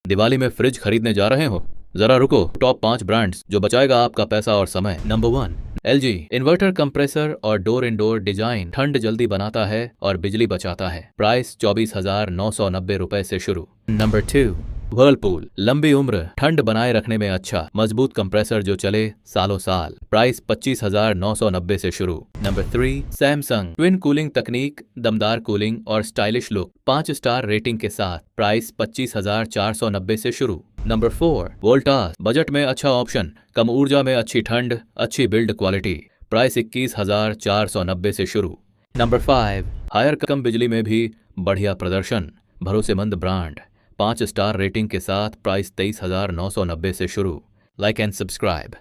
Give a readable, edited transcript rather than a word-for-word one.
दिवाली में फ्रिज खरीदने जा रहे हो? जरा रुको, टॉप 5 ब्रांड्स जो बचाएगा आपका पैसा और समय। Number 1, LG। इन्वर्टर, कंप्रेसर और डोर इंडोर डिजाइन ठंड जल्दी बनाता है और बिजली बचाता है। प्राइस 24,990 रुपए से शुरू। Number 2, Whirlpool. लंबी उम्र, ठंड बनाए रखने में अच्छा, मजबूत कंप्रेसर जो चले सालों साल। प्राइस 25,990 से शुरू। Number 3, Samsung. ट्विन कूलिंग तकनीक, दमदार कूलिंग और स्टाइलिश लुक, 5 स्टार रेटिंग के साथ। प्राइस 25,490 से शुरू। नंबर 4, वोल्टास। बजट में अच्छा ऑप्शन, कम ऊर्जा में अच्छी ठंड, अच्छी बिल्ड क्वालिटी। प्राइस 21,490 से शुरू। नंबर 5, हायर कम बिजली में भी बढ़िया प्रदर्शन, भरोसेमंद ब्रांड, 5 स्टार रेटिंग के साथ। प्राइस 23,990 से शुरू। Like and subscribe.